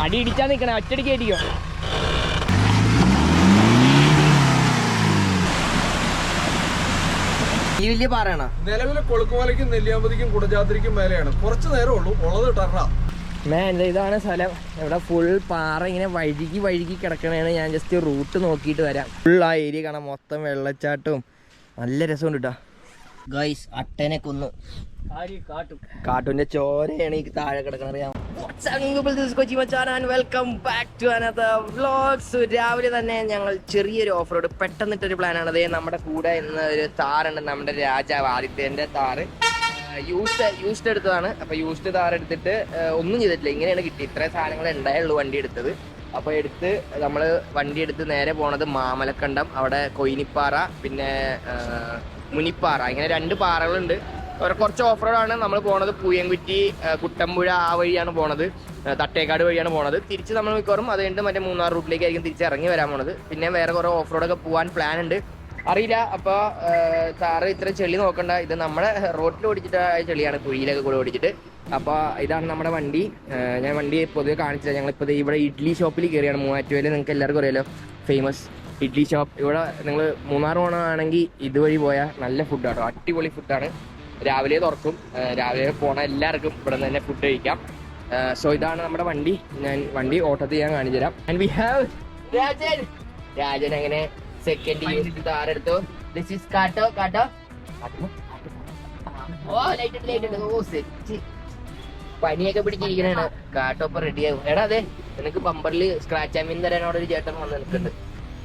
അടി ഇടിച്ചാൽ നിൽക്കണേ, ഒറ്റടിക്ക് കയറ്റിക്കോ. ഈ വലിയ പാറയാണോ? നിലവിലെ കൊളുക്കുമലയ്ക്കും നെല്ലിയാമ്പതിക്കും കുടജാദ്രിക്കും മേലെയാണ്. കുറച്ച് നേരം ഉള്ളൂ ഉള്ളത് ടർണ. ഇതാണ് സ്ഥലം. ഇവിടെ ഫുൾ പാറ ഇങ്ങനെ വഴുകി കിടക്കണേണ്. ഞാൻ ജസ്റ്റ് റൂട്ട് നോക്കിയിട്ട് വരാം. ഫുൾ ആ ഏരിയ കാണാം, മൊത്തം വെള്ളച്ചാട്ടവും നല്ല രസമുണ്ട് കേട്ടോ. ഗൈസ്, അട്ടനെ കൊന്നു. കാട്ടുവിന്റെ ചോരയാണ് ഈ താഴെ കിടക്കണത്. Welcome back to another vlogs. രാവിലെ തന്നെ ഞങ്ങൾ ചെറിയൊരു ഓഫ് റോഡ് പെട്ടെന്നിട്ടൊരു പ്ലാനാണ്. അതേ നമ്മുടെ കൂടെ ഇന്ന് ഒരു താറുണ്ട്, നമ്മുടെ രാജാവ് ആദിത്യന്റെ താറ്. യൂസ്ഡ് എടുത്തതാണ്. അപ്പൊ യൂസ്ഡ് താർ എടുത്തിട്ട് ഒന്നും ചെയ്തിട്ടില്ല, ഇങ്ങനെയാണ് കിട്ടി. ഇത്രയും സാധനങ്ങൾ ഉണ്ടായുള്ളൂ വണ്ടി എടുത്തത്. അപ്പൊ എടുത്ത് നമ്മള് വണ്ടി എടുത്ത് നേരെ പോണത് മാമലക്കണ്ടം, അവിടെ കൊയിനിപ്പാറ, പിന്നെ മുനിപ്പാറ, ഇങ്ങനെ 2 പാറകളുണ്ട്. കുറച്ച് ഓഫ് റോഡാണ് നമ്മൾ പോണത്. പൂയംകുറ്റി, കുട്ടമ്പുഴ ആ വഴിയാണ് പോണത്, തട്ടേക്കാട് വഴിയാണ് പോണത്. തിരിച്ച് നമ്മൾ മിക്കവാറും അത് കഴിഞ്ഞിട്ട് മറ്റേ മൂന്നാർ റൂട്ടിലേക്കായിരിക്കും തിരിച്ച് ഇറങ്ങി വരാൻ പോണത്. പിന്നെ വേറെ കുറെ ഓഫ് റോഡൊക്കെ പോകാൻ പ്ലാൻ ഉണ്ട്, അറിയില്ല. അപ്പോൾ സാറ് ഇത്ര ചെളി നോക്കണ്ട, ഇത് നമ്മുടെ റോഡിൽ ഓടിച്ചിട്ട് ചെളിയാണ്, കുഴിയിലൊക്കെ കൂടെ ഓടിച്ചിട്ട്. അപ്പോൾ ഇതാണ് നമ്മുടെ വണ്ടി. ഞാൻ വണ്ടി പൊതുവെ കാണിച്ചില്ല. ഞങ്ങളിപ്പോൾ ഇവിടെ ഇഡ്ഡലി ഷോപ്പിൽ കയറിയാണ്. മൂവാറ്റുപുഴയിൽ നിങ്ങൾക്ക് എല്ലാവർക്കും അറിയാലോ, ഫേമസ് ഇഡ്ഡലി ഷോപ്പ്. ഇവിടെ നിങ്ങൾ മൂന്നാർ പോകണമെങ്കിൽ ഇതുവഴി പോയാൽ നല്ല ഫുഡാണ്, അടിപൊളി ഫുഡാണ്. രാവിലെ തുറക്കും, രാവിലെ പോണ എല്ലാവർക്കും ഇവിടെ നിന്ന് തന്നെ ഫുഡ് കഴിക്കാം. സോ ഇതാണ് നമ്മുടെ വണ്ടി. ഞാൻ വണ്ടി ഓട്ടത്തിൽ ഞാൻ കാണിച്ചു തരാം. ആൻഡ് വി ഹാവ് രാജൻ അങ്ങനെ സെക്കൻഡ് താരെടുത്തു. ദിസ് ഈസ് കാട്ടോ. ഓ ലൈറ്റ് ഓ സെറ്റ്. പനിയൊക്കെ പിടിച്ചിരിക്കണാണ്. കാട്ടോ ഇപ്പൊ റെഡിയാകും. എടാ അതെ, നിനക്ക് ബമ്പറിൽ സ്ക്രാച്ച് ആമീൻ തരാൻ അവിടെ ഒരു ചേട്ടൻ വന്ന് നിൽക്കുന്നുണ്ട്,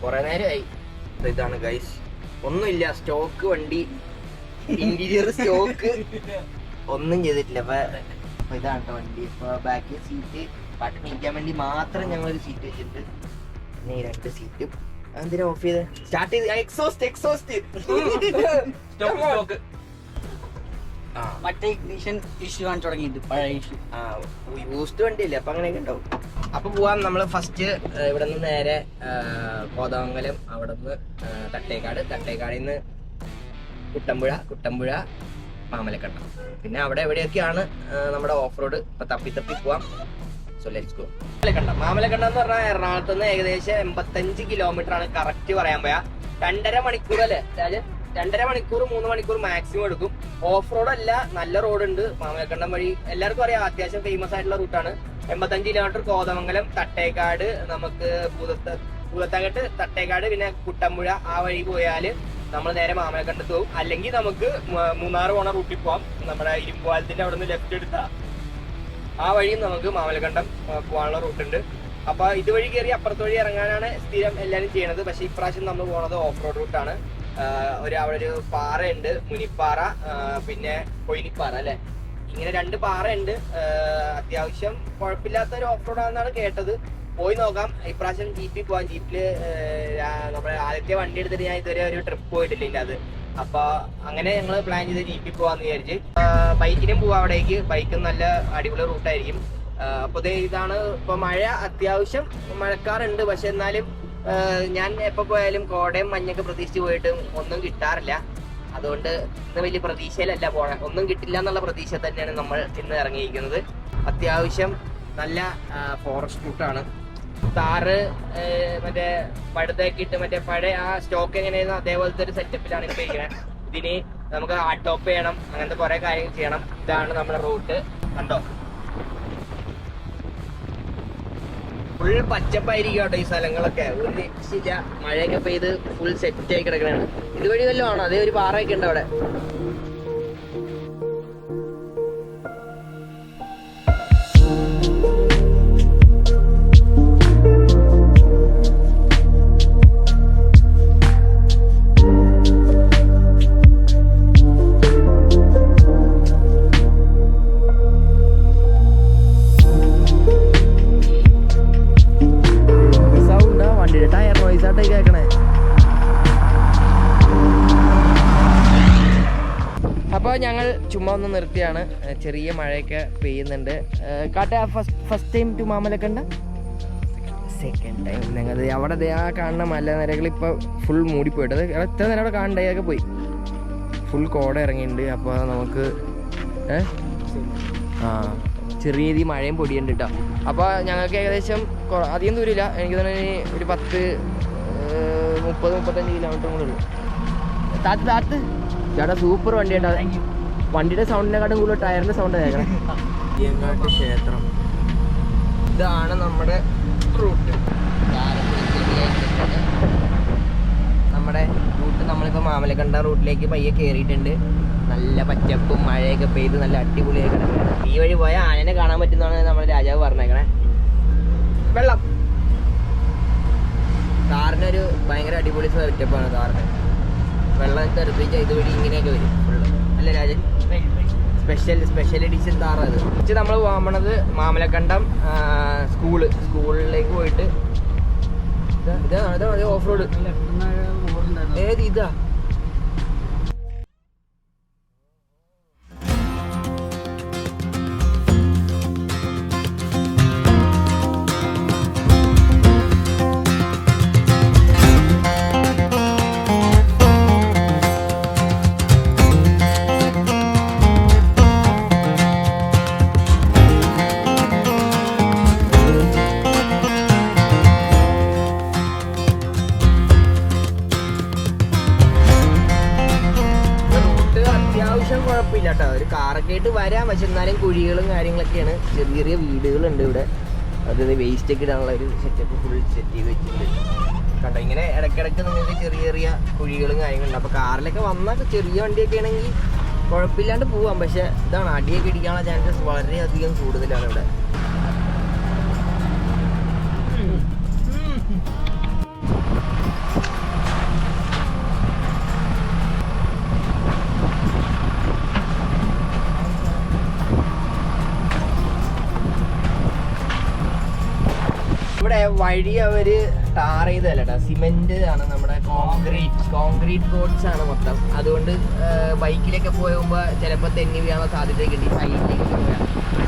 കുറെ നേരമായി. ഇതാണ് ഗൈസ്, ഒന്നുമില്ല, സ്റ്റോക്ക് വണ്ടി, ഇന്റീരിയർ സ്റ്റോക്ക്, ഒന്നും ചെയ്തിട്ടില്ല. അപ്പൊ ഇതാണ് കേട്ടോ വണ്ടി. ഇപ്പൊ ബാക്കിൽ സീറ്റ് പാട്ട് നീക്കാൻ വേണ്ടി മാത്രം ഞങ്ങളൊരു സീറ്റ് വെച്ചിട്ടുണ്ട്. പിന്നെ 2 സീറ്റും എന്തിനാ ഓഫ് ചെയ്ത് സ്റ്റാർട്ട് ചെയ്ത് എക്സോസ്റ്റ് മറ്റേ ഇഗ്നിഷൻ ഇഷ്യൂ ആണ് തുടങ്ങിയിട്ട്, പഴയ ഇഷ്യൂ. യൂസ്ഡ് വണ്ടിയല്ലേ, അപ്പൊ അങ്ങനെയൊക്കെ ഉണ്ടാവും. അപ്പൊ പോവാം. നമ്മള് ഫസ്റ്റ് ഇവിടെ നിന്ന് നേരെ കോതമംഗലം, അവിടെ നിന്ന് തട്ടേക്കാടിൽ നിന്ന് കുട്ടമ്പുഴ മാമലക്കണ്ടം, പിന്നെ അവിടെ എവിടെയൊക്കെയാണ് നമ്മുടെ ഓഫ് റോഡ്. ഇപ്പൊ തപ്പി പോവാം. So let's go. മാമലക്കണ്ടം എന്ന് പറഞ്ഞാൽ എറണാകുളത്ത് നിന്ന് ഏകദേശം 85 കിലോമീറ്റർ ആണ് കറക്റ്റ് പറയാൻ പോയാ. 2.5 മണിക്കൂർ അല്ലേ, 2.5 മണിക്കൂർ 3 മണിക്കൂർ മാക്സിമം എടുക്കും. ഓഫ് റോഡ് അല്ല, നല്ല റോഡുണ്ട് മാമലക്കണ്ടം വഴി. എല്ലാവർക്കും അറിയാം, അത്യാവശ്യം ഫേമസ് ആയിട്ടുള്ള റൂട്ടാണ്. 85 കിലോമീറ്റർ കോതമംഗലം, തട്ടേക്കാട്, നമുക്ക് പൂതത്തകട്ട്, തട്ടേക്കാട്, പിന്നെ കുട്ടമ്പുഴ ആ വഴി പോയാല് നമ്മൾ നേരെ മാമലക്കണ്ടത്ത് പോകും. അല്ലെങ്കിൽ നമുക്ക് മൂന്നാർ പോണ റൂട്ടിൽ പോവാം. നമ്മുടെ ഇരുമ്പാലത്തിന്റെ അവിടെ നിന്ന് ലെഫ്റ്റ് എടുത്ത ആ വഴിയും നമുക്ക് മാമലക്കണ്ടം പോകാനുള്ള റൂട്ടുണ്ട്. അപ്പൊ ഇതുവഴി കയറി അപ്പുറത്ത് വഴി ഇറങ്ങാനാണ് സ്ഥിരം എല്ലാവരും ചെയ്യണത്. പക്ഷെ ഇപ്രാവശ്യം നമ്മൾ പോണത് ഓഫ് റോഡ് റൂട്ടാണ്. അവിടെ ഒരു പാറയുണ്ട്, മുനിപ്പാറ, പിന്നെ കൊയിനിപ്പാറ അല്ലെ, ഇങ്ങനെ 2 പാറയുണ്ട്. അത്യാവശ്യം കുഴപ്പമില്ലാത്ത ഒരു ഓഫ് റോഡാണെന്നാണ് കേട്ടത്. പോയി നോക്കാം. ഇപ്രാവശ്യം ജീപ്പിൽ പോവാം. ജീപ്പില് നമ്മുടെ ആദ്യത്തെ വണ്ടി എടുത്തിട്ട് ഞാൻ ഇതുവരെ ഒരു ട്രിപ്പ് പോയിട്ടില്ല ഇതിൻ്റെ അത്. അപ്പൊ അങ്ങനെ ഞങ്ങൾ പ്ലാൻ ചെയ്ത് ജീപ്പിൽ പോവാന്ന് വിചാരിച്ച്. ബൈക്കിനും പോവാം അവിടേക്ക്. ബൈക്കും നല്ല അടിപൊളി റൂട്ടായിരിക്കും. അപ്പൊ ഇതാണ്. ഇപ്പൊ മഴ, അത്യാവശ്യം മഴക്കാറുണ്ട്. പക്ഷെ എന്നാലും ഞാൻ എപ്പോ പോയാലും കോടയും മഞ്ഞൊക്കെ പ്രതീക്ഷിച്ച് പോയിട്ട് ഒന്നും കിട്ടാറില്ല. അതുകൊണ്ട് ഇന്ന് വലിയ പ്രതീക്ഷയിലല്ല പോണേ. ഒന്നും കിട്ടില്ല എന്നുള്ള പ്രതീക്ഷ തന്നെയാണ് നമ്മൾ ഇന്ന് ഇറങ്ങിയിരിക്കുന്നത്. അത്യാവശ്യം നല്ല ഫോറസ്റ്റ് റൂട്ടാണ്. താറ് മറ്റേ പടുതൊക്കെ ഇട്ട് മറ്റേ പഴയ ആ സ്റ്റോക്ക് എങ്ങനെയായിരുന്നു അതേപോലത്തെ ഒരു സെറ്റപ്പിലാണ് ഇപ്പൊ ഇരിക്കുന്നത്. ഇതിന് നമുക്ക് ഹാർഡ് ടോപ്പ് ചെയ്യണം, അങ്ങനത്തെ കുറെ കാര്യങ്ങൾ ചെയ്യണം. ഇതാണ് നമ്മുടെ റൂട്ട്. കണ്ടോ, ഫുൾ പച്ചപ്പായിരിക്കും കേട്ടോ ഈ സ്ഥലങ്ങളൊക്കെ. ഒരു രക്ഷയില്ല. മഴയൊക്കെ പെയ്ത് ഫുൾ സെറ്റ് ആയി കിടക്കണാണ്. ഇതുവഴി വല്ലതും ആണോ? അതേ ഒരു പാറയൊക്കെ ഉണ്ട് അവിടെ. ടയർ നോയിസായിട്ടൊക്കെ കേൾക്കണേ. അപ്പോൾ ഞങ്ങൾ ചുമ്മാ ഒന്ന് നിർത്തിയാണ്. ചെറിയ മഴയൊക്കെ പെയ്യുന്നുണ്ട്. First time to Mamalakanda, second time. ഞങ്ങൾ അവിടെ ആ കാണുന്ന മലനിരകൾ ഇപ്പോൾ ഫുൾ മൂടിപ്പോയിട്ടത്. എത്ര നേരം അവിടെ കാണണ്ടൊക്കെ പോയി. ഫുൾ കോട ഇറങ്ങിയിട്ടുണ്ട്. അപ്പോൾ നമുക്ക് ചെറിയ രീതിയിൽ മഴയും പൊടിയുണ്ട് കേട്ടോ. അപ്പോൾ ഞങ്ങൾക്ക് ഏകദേശം അധികം ദൂരമില്ല, എനിക്ക് തോന്നുന്നു ഒരു 30-35 കിലോമീറ്റർ കൂടെ ഉള്ളൂ. താത്ത് ചേട്ടാ സൂപ്പർ വണ്ടി കേട്ടോ. വണ്ടിയുടെ സൗണ്ടിനെക്കാട്ടും കൂടുതൽ ടയറിൻ്റെ സൗണ്ട് കേൾക്കണം. യങ്ങാട്ട് ക്ഷേത്രം, ഇതാണ് നമ്മുടെ റൂട്ട്. നമ്മുടെ റൂട്ട് നമ്മളിപ്പോൾ മാമലക്കണ്ട റൂട്ടിലേക്ക് പയ്യെ കയറിയിട്ടുണ്ട്. നല്ല പച്ചപ്പും മഴയൊക്കെ പെയ്ത് നല്ല അടിപൊളിയായി കിടക്കുകയാണ്. ഈ വഴി പോയാൽ ആനനെ കാണാൻ പറ്റുന്നതാണ് നമ്മുടെ രാജാവ് പറഞ്ഞേക്കണേ. വെള്ളം കാറിനൊരു ഭയങ്കര അടിപൊളി സെറ്റപ്പാണ് കാറിന്. വെള്ളം തെറിപ്പിച്ച ഇതുവഴി ഇങ്ങനെയൊക്കെ വരും ഫുള്ള്. അല്ലേ രാജൻ? Special edition താറത്. നമ്മൾ പോകണത് മാമലക്കണ്ടം സ്കൂളിലേക്ക് പോയിട്ട് ഇതാണ് ഓഫ് റോഡ്. ഏത് ഇതാ? കുഴപ്പമില്ല കേട്ടോ, ഒരു കാറൊക്കെ ആയിട്ട് വരാം. പക്ഷെ എന്നാലും കുഴികളും കാര്യങ്ങളൊക്കെയാണ്. ചെറിയ ചെറിയ വീടുകളുണ്ട് ഇവിടെ. അതായത് വേസ്റ്റ് ഒക്കെ ഇടാനുള്ള ഒരു സെറ്റപ്പ് ഫുൾ സെറ്റ് ചെയ്ത് വെച്ചിട്ടുണ്ട് കേട്ടോ. ഇങ്ങനെ ഇടയ്ക്കിടയ്ക്ക് നിങ്ങൾക്ക് ചെറിയ ചെറിയ കുഴികളും കാര്യങ്ങളുണ്ട്. അപ്പോൾ കാറിലൊക്കെ വന്നാൽ ചെറിയ വണ്ടിയൊക്കെ ആണെങ്കിൽ കുഴപ്പമില്ലാണ്ട് പോവാം. പക്ഷെ ഇതാണ്, അടിയൊക്കെ ഇടിക്കാനുള്ള ചാൻസസ് വളരെയധികം കൂടുതലാണ് ഇവിടെ. ഇവിടെ വഴി അവർ ടാർ ചെയ്തല്ല കേട്ടോ, സിമെന്റ് ആണ്. നമ്മുടെ കോൺക്രീറ്റ് റോഡ്സ് ആണ് മൊത്തം. അതുകൊണ്ട് ബൈക്കിലൊക്കെ പോകുമ്പോൾ ചിലപ്പോൾ തെന്നി വീഴാനുള്ള സാധ്യതയൊക്കെ ഉണ്ട്.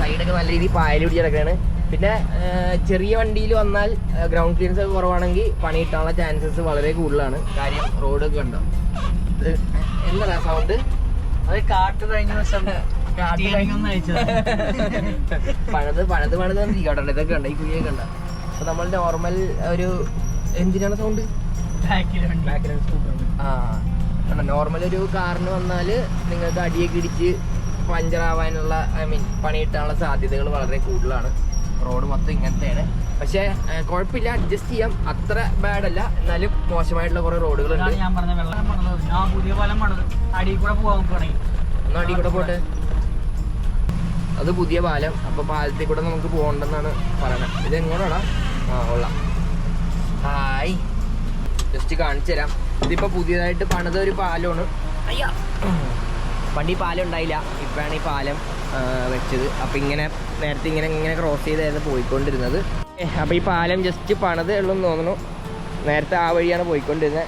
സൈഡൊക്കെ നല്ല രീതിയിൽ പായൽ പിടിച്ച് കിടക്കുകയാണ്. പിന്നെ ചെറിയ വണ്ടിയിൽ വന്നാൽ ഗ്രൗണ്ട് ക്ലിയറൻസ് ഒക്കെ കുറവാണെങ്കിൽ പണി കിട്ടാനുള്ള ചാൻസസ് വളരെ കൂടുതലാണ്. കാര്യം റോഡൊക്കെ ഉണ്ടോ. എന്താ സൗണ്ട്? അത് കാട്ട് കഴിഞ്ഞ ദിവസം പണിത് വന്നിരിക്കട്ടോ. ഇതൊക്കെ ഉണ്ട്, ഈ കുഴിയൊക്കെ ഉണ്ട്. അപ്പൊ നമ്മൾ നോർമൽ ഒരു എന്തിനാണ് സൗണ്ട്? നോർമൽ ഒരു കാറിന് വന്നാല് നിങ്ങൾക്ക് അടിയൊക്കെ ഇടിച്ച് പഞ്ചറാവാനുള്ള പണി കിട്ടാനുള്ള സാധ്യതകൾ വളരെ കൂടുതലാണ്. റോഡ് മൊത്തം ഇങ്ങനത്തെയാണ്. പക്ഷെ കുഴപ്പമില്ല, അഡ്ജസ്റ്റ് ചെയ്യാം. അത്ര ബാഡ് അല്ല, എന്നാലും മോശമായിട്ടുള്ള കുറെ റോഡുകളുണ്ട്. ഞാൻ പറഞ്ഞ വെള്ളം പുതിയ പാലം പണിത് അടിയിൽ കൂടെ പോകാൻ തുടങ്ങി. ഒന്ന് അടിയിൽ കൂടെ പോട്ടെ, അത് പുതിയ പാലം. അപ്പൊ പാലത്തിൽ കൂടെ നമുക്ക് പോകണ്ടെന്നാണ് പറയണത്. ഇത് എങ്ങോട്ടാടാ? കൊള്ളാം. ഹായ്, ജസ്റ്റ് കാണിച്ചു തരാം. ഇതിപ്പോ പുതിയതായിട്ട് പണിത ഒരു പാലമാണ്. അയ്യാ, പണ്ട് ഈ പാലം ഉണ്ടായില്ല, ഇപ്പോഴാണ് ഈ പാലം വെച്ചത്. അപ്പൊ ഇങ്ങനെ നേരത്തെ ഇങ്ങനെ ക്രോസ് ചെയ്തായിരുന്നു പോയിക്കൊണ്ടിരുന്നത്. അപ്പൊ ഈ പാലം ജസ്റ്റ് പണിതേ ഉള്ളൂ എന്ന് തോന്നുന്നു. നേരത്തെ ആ വഴിയാണ് പോയിക്കൊണ്ടിരുന്നത്.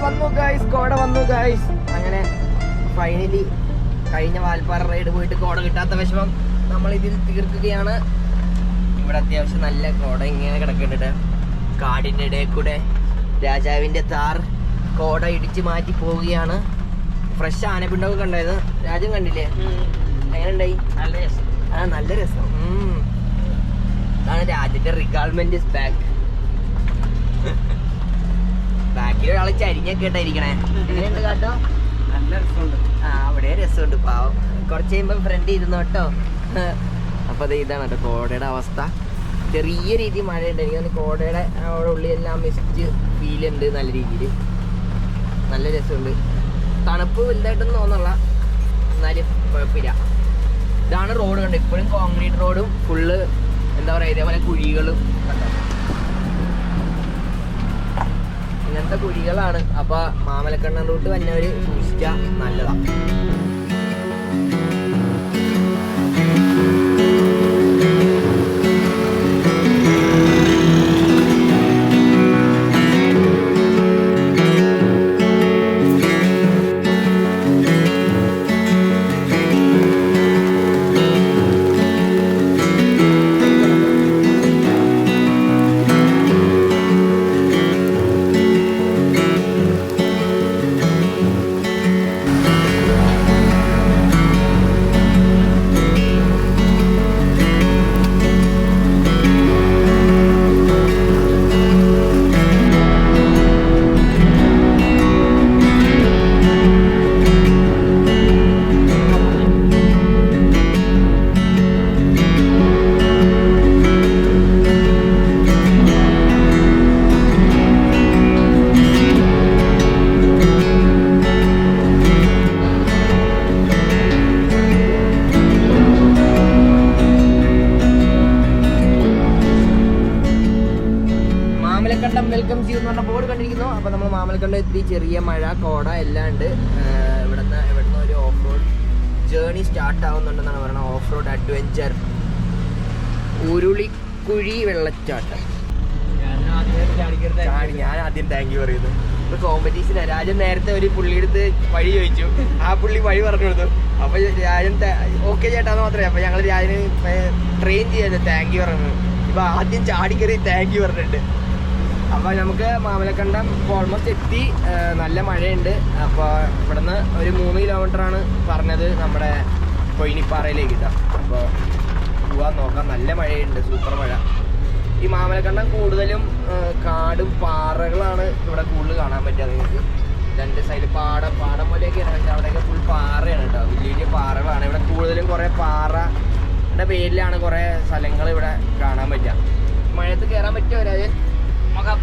വന്നു ഗൈസ്, കോട വന്നു ഗൈസ്. അങ്ങനെ ഫൈനലി കഴിഞ്ഞ വാൽപ്പാറ റൈഡ് പോയിട്ട് കോട കിട്ടാത്ത വിഷമം നമ്മളിതിൽ തീർക്കുകയാണ്. ഇവിടെ അത്യാവശ്യം നല്ല കോട ഇങ്ങനെ കിടക്കുന്നുണ്ട്. കാടിൻ്റെ ഇടയിൽ കൂടെ രാജാവിൻ്റെ താർ കോട ഇടിച്ച് മാറ്റി പോവുകയാണ്. ഫ്രഷ് ആനപ്പിണ്ടൊക്കെ കണ്ടായത് രാജൻ കണ്ടില്ലേ? എങ്ങനെ ഉണ്ടായി? നല്ല രസം. നല്ല രസം. ഇതാണ് രാജന്റെ റിഗാൾമെന്റ് ബാക്ക്. ബാക്കിൽ ഒരാള് ചരിഞ്ഞൊക്കെ ഇട്ടായിരിക്കണേ. എങ്ങനെയുണ്ട് കാട്ടോ? നല്ല രസമുണ്ട്. അവിടെ രസമുണ്ട്. പാവം കുറച്ച് കഴിയുമ്പോ ഫ്രണ്ട് ഇരുന്നു കേട്ടോ. അപ്പൊ അത് ഇതാണ് കേട്ടോ കോടയുടെ അവസ്ഥ. ചെറിയ രീതിയിൽ മഴയുണ്ട്. എനിക്ക് കോടയുടെ അവിടെ ഉള്ളിലെല്ലാം മിസ്റ്റ് ഫീൽ ഉണ്ട് നല്ല രീതിയിൽ. നല്ല രസമുണ്ട്. തണുപ്പ് വലുതായിട്ടൊന്നും തോന്നല്ല, എന്നാലും കുഴപ്പമില്ല. ഇതാണ് റോഡ് കണ്ടോ, ഇപ്പോഴും കോൺക്രീറ്റ് റോഡും ഫുള്ള് എന്താ പറയുക ഇതേപോലെ കുഴികളും കണ്ടോ, ഇങ്ങനത്തെ കുഴികളാണ്. അപ്പൊ മാമലക്കണ്ണൻ റൂട്ട് വന്നവര് സൂക്ഷിച്ചാൽ നല്ലതാണ്. മാമലക്കണ്ടം വെൽക്കം ചെയ്യൂ എന്ന് പറഞ്ഞ ബോർഡ് കണ്ടിരിക്കുന്നു. അപ്പോൾ നമ്മൾ മാമലക്കണ്ടം എത്തി. ചെറിയ മഴ, കോട എല്ലാം ഉണ്ട്. ഇവിടുന്ന് ഒരു ഓഫ് റോഡ് ജേർണി സ്റ്റാർട്ട് ആവുന്നുണ്ടെന്നാണ് പറയുന്നത്. ഓഫ് റോഡ് അഡ്വഞ്ചർ ഉരുളിക്കുഴി വെള്ളച്ചാട്ടം. ഞാൻ ആദ്യം താങ്ക് യു പറയുന്നു. ഇപ്പൊ കോമ്പറ്റീഷൻ രാജൻ നേരത്തെ ഒരു പുള്ളിയെടുത്ത് വഴി ചോദിച്ചു, ആ പുള്ളി വഴി പറഞ്ഞു കൊടുത്തു. അപ്പൊ രാജൻ ഓക്കെ ചേട്ടാന്ന് മാത്രമേ. അപ്പൊ ഞങ്ങൾ രാജന് ട്രെയിൻ ചെയ്യാൻ താങ്ക് യു പറഞ്ഞു. ഇപ്പൊ ആദ്യം ചാടിക്കറി താങ്ക് യു പറഞ്ഞിട്ടുണ്ട്. അപ്പൊ നമുക്ക് മാമലക്കണ്ടം ഓൾമോസ്റ്റ് എത്തി. നല്ല മഴയുണ്ട്. അപ്പൊ ഇവിടുന്ന് ഒരു 3 കിലോമീറ്ററാണ് പറഞ്ഞത് നമ്മുടെ കൊയിനിപ്പാറയിലേക്ക് കിട്ടാം. അപ്പൊ പോവാൻ നോക്കാം. നല്ല മഴയുണ്ട്, സൂപ്പർ മഴ. ഈ മാമലക്കണ്ടം കൂടുതലും കാടും പാറകളാണ് ഇവിടെ കൂടുതൽ കാണാൻ പറ്റുക നിങ്ങൾക്ക്. 2 സൈഡ് പാടം പോലെയൊക്കെയാണ്. പക്ഷെ അവിടെയൊക്കെ ഫുൾ പാറയാണ് കേട്ടോ. വലിയ വലിയ പാറകളാണ് ഇവിടെ കൂടുതലും. കുറേ പാറയുടെ പേരിലാണ് കുറേ സ്ഥലങ്ങൾ ഇവിടെ കാണാൻ പറ്റുക. മഴയത്ത് കയറാൻ പറ്റുമോ രാജൻ? നോക്കാം.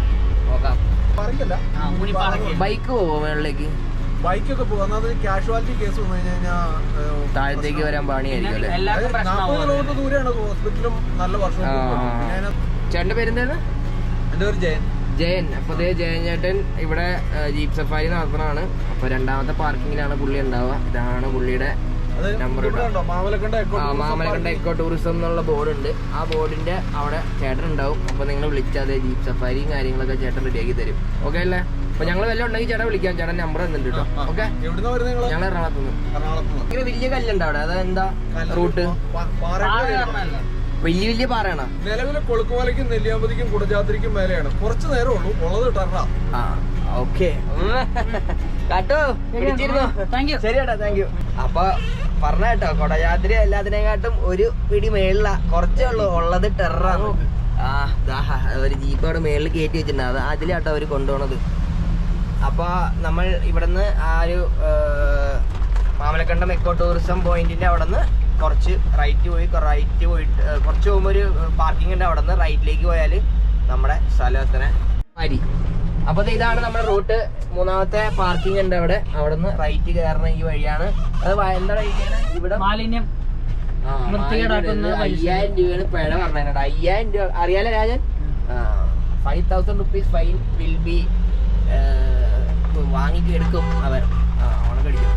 ബൈക്ക് പോവോ മേളിലേക്ക്? ബൈക്കൊക്കെ പോകും. കാഷ്വാലിറ്റി കേസ് വന്നു കഴിഞ്ഞാൽ താഴത്തേക്ക് വരാൻ പണിയായിരിക്കും അല്ലേ? 40 കിലോമീറ്റർ ദൂരെയാണ് ഹോസ്പിറ്റലും. നല്ല വർഷം. ചേട്ടൻ്റെ പേരെന്താണ്? എൻ്റെ പേര് ജയൻ. അപ്പോൾ അതേ ജയൻ ചേട്ടൻ ഇവിടെ ജീപ്പ് സഫാരി നടത്തുന്നതാണ്. അപ്പോൾ 2ാമത്തെ പാർക്കിങ്ങിലാണ് പുള്ളി ഉണ്ടാവുക. ഇതാണ് പുള്ളിയുടെ നമ്പർ. മാമലക്കണ്ട എക്കോ ടൂറിസം എന്നുള്ള ബോർഡ് ഉണ്ട്. ആ ബോർഡിന്റെ അവിടെ ചേട്ടൻ ഉണ്ടാവും. അപ്പോൾ നിങ്ങൾ വിളിച്ചാൽ അതേ ജീപ്പ് സഫാരിയും കാര്യങ്ങളൊക്കെ ചേട്ടൻ റെഡിയാക്കി തരും. ഓക്കെ അല്ലേ? അപ്പൊ ഞങ്ങൾ വല്ല ഉണ്ടെങ്കിൽ ചേട്ടൻ വിളിക്കാം. ചേട്ടൻ നമ്പർ തന്നിട്ടുണ്ട് കേട്ടോ. ഓക്കെ, ഞങ്ങൾ എറണാകുളത്തുനിന്ന്. വലിയ കല്ലുണ്ട് അവിടെ. അതെന്താ റൂട്ട്? വലിയ പാറയാണോ? നിലവിലെ കൊളുക്കുമലയ്ക്കും നെല്ലിയാമ്പതിക്കും കുടജാദ്രിക്കും മേലെയാണ്. കുറച്ച് നേരം ഉള്ളൂ ഉള്ളത് ടെററാ. ഓക്കെ കേട്ടോ, പിടിച്ചിരുന്നു. ശരി കേട്ടോ, താങ്ക് യു. അപ്പൊ പറഞ്ഞ കേട്ടോ, കൊടജാദ്രി എല്ലാത്തിനെക്കാട്ടും ഒരു പിടി മേളില. കുറച്ചേ ഉള്ളൂ ഉള്ളത് ടെററാണ്. ഒരു ജീപ്പ് അവിടെ മേളിൽ കയറ്റി വെച്ചിട്ടുണ്ട്. അത് അതിലാട്ടോ അവര് കൊണ്ടുപോണത്. അപ്പൊ നമ്മൾ ഇവിടുന്ന് ആ ഒരു മാമലക്കണ്ടം എക്കോ ടൂറിസം പോയിന്റിന്റെ അവിടെ നിന്ന് കുറച്ച് റൈറ്റ് പോയിട്ട് കുറച്ച് പോകുമ്പോൾ ഒരു പാർക്കിംഗ് ഉണ്ട്. അവിടെ നിന്ന് റൈറ്റിലേക്ക് പോയാൽ നമ്മുടെ സ്ഥലത്തിന് വരി. അപ്പോൾ ഇതാണ് നമ്മുടെ റൂട്ട്. 3ാമത്തെ പാർക്കിംഗ് ഉണ്ട് അവിടെ. അവിടെ നിന്ന് റൈറ്റ് കയറുന്ന ഈ വഴിയാണ്. അത് എന്താണ് ഇവിടെ മാലിന്യം 5000 രൂപയാണ് പിഴ പറഞ്ഞത്. 5000 രൂപ അറിയാലോ Rajan? 5000 rupees fine will be വാങ്ങിക്ക് എടുക്കും അവർ. ഓണക്കടിക്കും.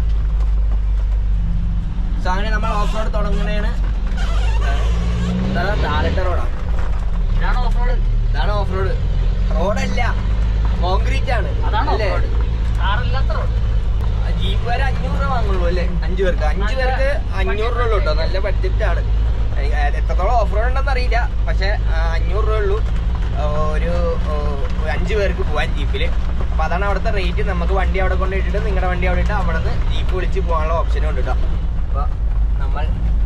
സോ അങ്ങനെ നമ്മൾ ഓഫ് റോഡ് തുടങ്ങണേണ്. താലട്ട റോഡാണ്. ഇതാണ് ഓഫ് റോഡ്. റോഡല്ല, കോൺക്രീറ്റ് ആണ്. അല്ലേ? ജീപ്പ് വരെ 500 രൂപ വാങ്ങുള്ളൂ അല്ലേ? 5 പേർക്ക് 500 രൂപ ഉള്ളൂ കേട്ടോ. നല്ല ബഡ്ജറ്റാണ്. എത്രത്തോളം ഓഫ് റോഡ് ഉണ്ടെന്ന് അറിയില്ല. പക്ഷെ 500 രൂപ ഉള്ളൂ ഒരു 5 പേർക്ക് പോകാൻ ജീപ്പില്. അപ്പൊ അതാണ് അവിടുത്തെ റേറ്റ്. നമുക്ക് വണ്ടി അവിടെ കൊണ്ടിട്ടിട്ട് നിങ്ങളുടെ വണ്ടി അവിടെ ഇട്ട് അവിടെ നിന്ന് ജീപ്പ് വിളിച്ച് പോകാനുള്ള ഓപ്ഷനും ഉണ്ട് കേട്ടോ. അപ്പൊ നമ്മൾ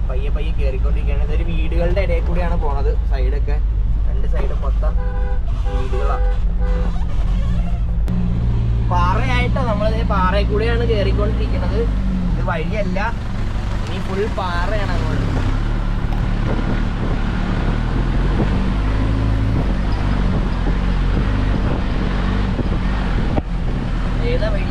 പയ്യെ കയറിക്കൊണ്ടിരിക്കുകയാണ്. ഇതൊരു വീടുകളുടെ ഇടയിൽ കൂടിയാണ് പോണത്. സൈഡൊക്കെ 2 സൈഡും മൊത്തം വീടുകളാണ്. പാറയായിട്ടോ നമ്മളിത് പാറയിൽ കൂടെയാണ് കയറിക്കൊണ്ടിരിക്കുന്നത്. ഇത് വഴിയല്ല, ഇനി ഫുൾ പാറയാണ് അങ്ങോട്ട്. ഏതാ വഴി?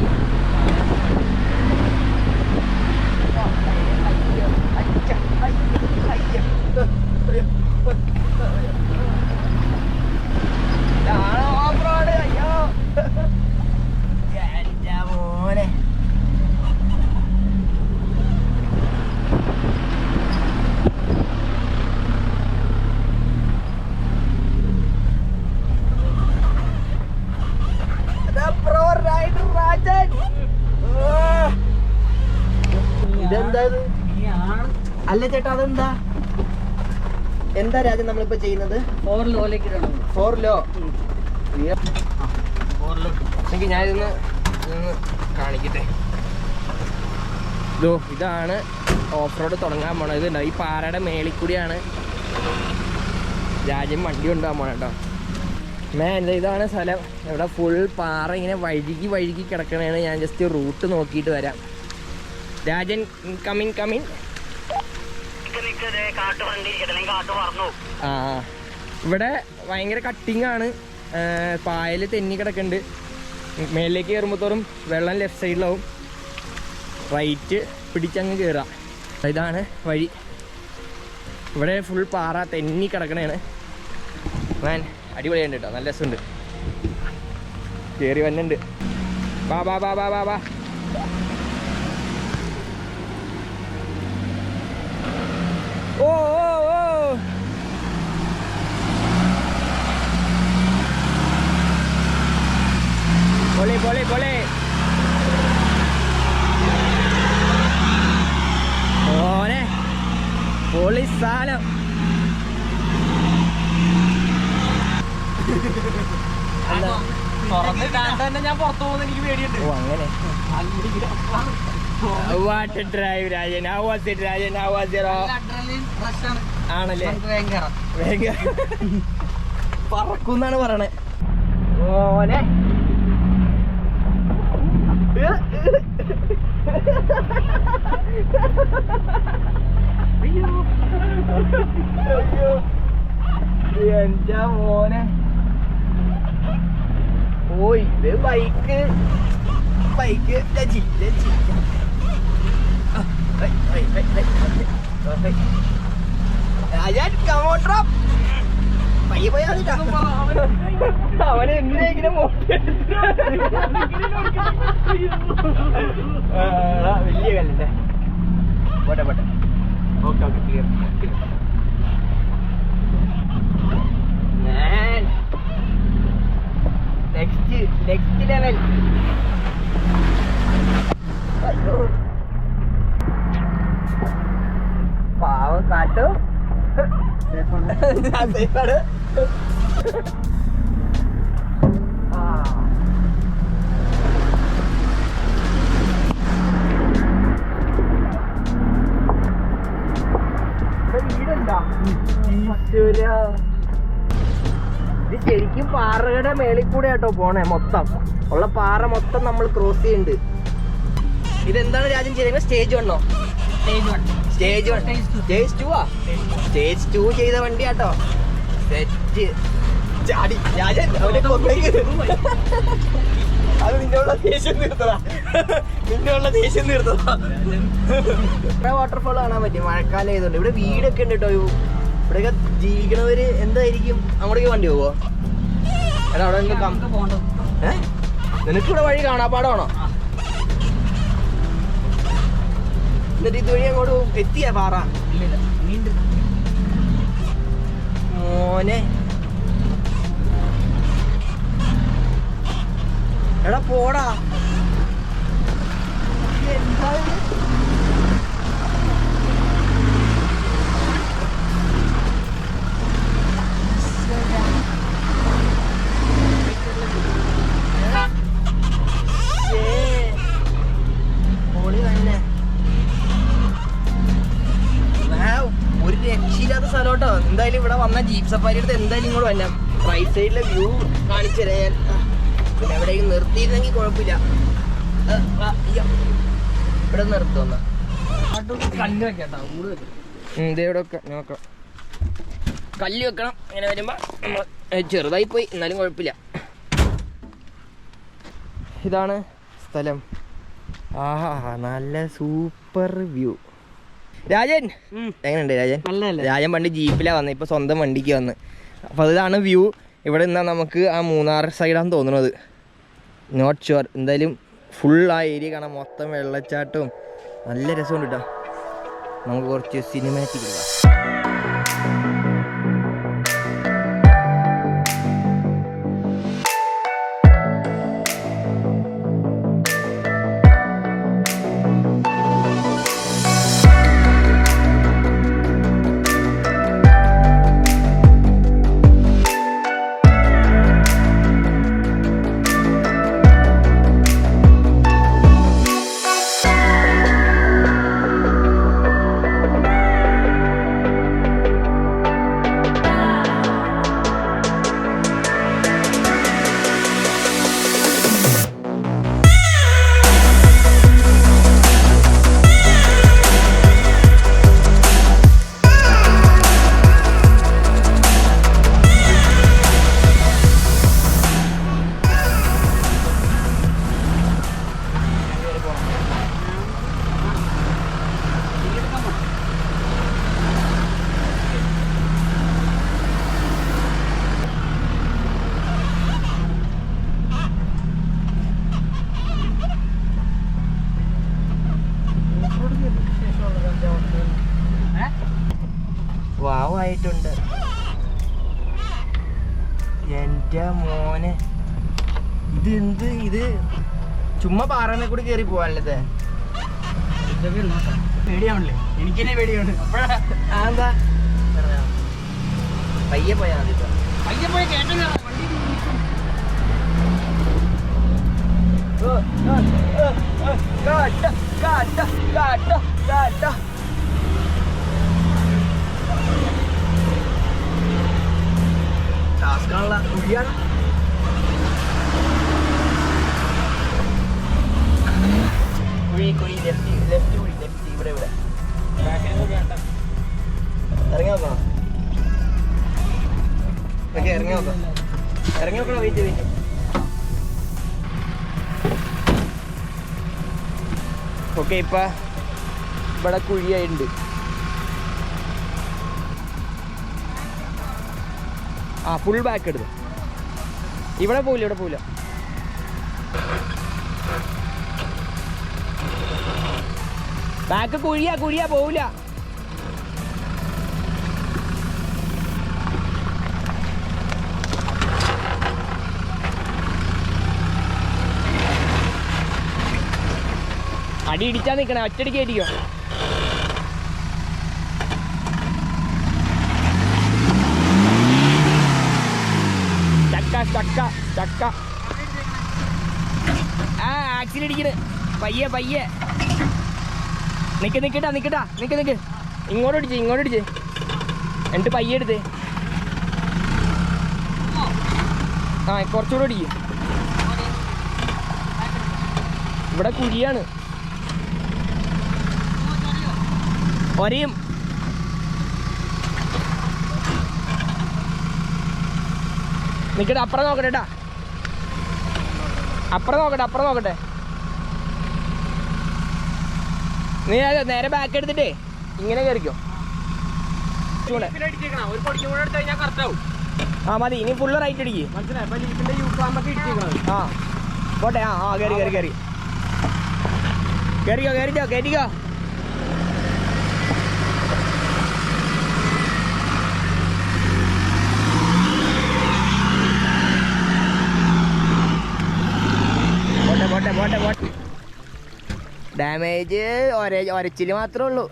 Off road. അയ്യോ മോനെ. ഇതെന്താ? അല്ല ചേട്ടാ, അതെന്താ? എന്താ രാജൻ നമ്മളിപ്പോ ചെയ്യുന്നത്? 4 ലോ. എനിക്ക് ഞാനിതൊന്ന് കാണിക്കട്ടെ. ഇതാണ് ഓഫ് റോഡ് തുടങ്ങാൻ പോണത്. ഈ പാറയുടെ മേളിൽ കൂടിയാണ് രാജൻ വണ്ടി കൊണ്ടുപോകാൻ പോണ കേട്ടോ. ഇതാണ് സ്ഥലം. ഇവിടെ ഫുൾ പാറ ഇങ്ങനെ വഴുകി കിടക്കണേണ്. ഞാൻ ജസ്റ്റ് റൂട്ട് നോക്കിയിട്ട് വരാം. രാജൻ കമ്മിങ്. ഇവിടെ ഭയങ്കര കട്ടിങ് ആണ്. പായൽ തെന്നി കിടക്കുന്നുണ്ട്. മേലിലേക്ക് കയറുമ്പോഴത്തോറും വെള്ളം ലെഫ്റ്റ് സൈഡിലാവും. റൈറ്റ് പിടിച്ചങ്ങ് കയറാം. ഇതാണ് വഴി. ഇവിടെ ഫുൾ പാറ തെന്നി കിടക്കണേണ്. അടിപൊളിയുണ്ട് കേട്ടോ, നല്ല രസമുണ്ട്. കേറി വന്നുണ്ട്. വാ വാ വാ വാ വാ വാ. ഓ ഓ ഓ പൊളി പൊളി പൊളി. ഓനെ പൊളി സാധനം. തുറന്നിട്ടാണ്ട് തന്നെ ഞാൻ പുറത്തു പോകുന്ന എനിക്ക് പേടിയുണ്ട്. ഓ അങ്ങനെ. What a drive, Rajan. How was it, Rajan? How was it? ആണല്ലേ, ഭയങ്കര പറക്കുന്നാണ് പറയണേ. ഓനെ എന്റെ മോനെ. ഓ ഇത് ബൈക്ക് ലജി ലജി. രാജൻ കമോട്രോ പയ്യെ പോയാ അവനെ എന്തിനെങ്കിലും വലിയ കല്ലല്ലേ. പോട്ടെ പോട്ടെ. Okay okay clear. Next level. പാവം കാട്ടു. വീടുണ്ടോ? ഇത് ശരിക്കും പാറയുടെ മേളിൽ കൂടെ ആട്ടോ പോണേ. മൊത്തം ഉള്ള പാറ മൊത്തം നമ്മൾ ക്രോസ് ചെയ്യുന്നുണ്ട്. ഇതെന്താണ് രാജ്യം ചെയ്യുന്നത്? സ്റ്റേജ് 1 സ്റ്റേജ് 1 സ്റ്റേജ് 2 സ്റ്റേജ് 2 ചെയ്ത വണ്ടി ആട്ടോ. സെറ്റ് ചാടി രാജൻ അവനെ കൊന്നേക്ക്. അത് നിന്നുള്ള ദേഷ്യം തീർത്തതാ. വാട്ടർഫോൾ കാണാൻ പറ്റും മഴക്കാലം ആയതുകൊണ്ട്. ഇവിടെ വീടൊക്കെ ഉണ്ട് കേട്ടോ. ഇവിടെയൊക്കെ ജീവിക്കണവര് എന്തായിരിക്കും? അങ്ങോട്ടേക്ക് വണ്ടി പോവോ? എടാ അവിടെ നിനക്കിവിടെ വഴി കാണാപ്പാടാണോ? എന്നിട്ട് ഇതുവഴി അങ്ങോട്ട് എത്തിയ പാറ മോനെ. എടാ പോടാ. എന്താ ഒരു രക്ഷയില്ലാത്ത സ്ഥലം കേട്ടോ. എന്തായാലും ഇവിടെ വന്ന ജീപ്പ് സഫാരി എടുത്ത് എന്തായാലും ഇങ്ങോട്ട് വരാം. റൈറ്റ് സൈഡിലെ വ്യൂ കാണിച്ചു തരാൻ. പിന്നെ എവിടെയെങ്കിലും നിർത്തിയിരുന്നെങ്കിൽ കുഴപ്പമില്ല. ഇവിടെ നിർത്തുന്ന ഇവിടെ നോക്കാം. കല്ല് വെക്കണം. ഇങ്ങനെ വരുമ്പോ ചെറുതായി പോയി, എന്നാലും കുഴപ്പമില്ല. ഇതാണ് സ്ഥലം. ആഹാ നല്ല സൂപ്പർ വ്യൂ. രാജൻ എങ്ങനെയുണ്ട് രാജൻ? രാജൻ പണ്ട് ജീപ്പിലാ വന്നത്, ഇപ്പൊ സ്വന്തം വണ്ടിക്ക് വന്ന്. അപ്പൊ ഇതാണ് വ്യൂ. ഇവിടെ നിന്നാ നമുക്ക് ആ മൂന്നാർ സൈഡാന്ന് തോന്നുന്നത്. Not sure. എന്തായാലും ഫുൾ ആ ഏരിയ കാണാം. മൊത്തം വെള്ളച്ചാട്ടവും നല്ല രസമുണ്ട് കേട്ടോ. നമുക്ക് കുറച്ച് സിനിമാറ്റിക് എടുക്കാം. എൻ്റെ മോനെ ഇത് എന്ത് ഇത് ചുമ്മാ പാറമേ കൂടി കയറി പോവാനല്ലേ പേടിയാവണല്ലേ? എനിക്ക് തന്നെ പേടിയാണ്. എന്താ പയ്യെ പോയാ മതി ഇപ്പൊ. പയ്യെ പോയി കേട്ടില്ല വണ്ടി നിൽക്കും. ടാസ്കാണല്ല കുഴിയാണ്. കുഴി കുഴി ലെഫ്റ്റ് ലെഫ്റ്റ് കുഴി ലെഫ്റ്റ് ഇവിടെ ഇവിടെ ഇറങ്ങി നോക്കണം. ഓക്കെ ഇറങ്ങി നോക്കാം. ഇറങ്ങി നോക്കണം. Wait wait. ഓക്കെ ഇപ്പൊ ഇവിടെ കുഴിയായിട്ടുണ്ട്. ആ ഫുൾ ബാക്ക് എടുത്തു. ഇവിടെ പോവില്ല ഇവിടെ പോവില്ല. ബാക്ക് കുഴിയാ കുഴിയാ പോവില്ല. അടി ഇടിച്ചാ നിക്കണേ. ഒറ്റടിക്ക് കയറ്റിക്കോ. ചക്ക ചക്ക ചക്ക. ആ ആക്സിൽ ഇടിക്കണ്. പയ്യെ പയ്യെ നിക്ക് നിക്കട്ടാ നിക്കട്ടാ നിക്ക് നിക്ക്. ഇങ്ങോട്ട് ഇടിച്ച് എന്നിട്ട് പയ്യെ എടുത്ത്. ആ കുറച്ചുകൂടെ ഇടിക്കും. ഇവിടെ കുഴിയാണ്. ഒരയും നിക്കട്ടെ. അപ്പുറം നോക്കട്ടെ കേട്ടാ. അപ്പുറം നോക്കട്ടെ. നീ നേരെ ബാക്ക് എടുത്തിട്ടേ ഇങ്ങനെ കയറിക്കോ. ആ മതി. ഇനി ഫുള്ള് റൈറ്റ് അടിക്ക്. ആ പോട്ടെ. ആ കയറിക്കോ. പോട്ടെ. ഡാമേജ് ഒരച്ചില് മാത്രമേ ഉള്ളൂ.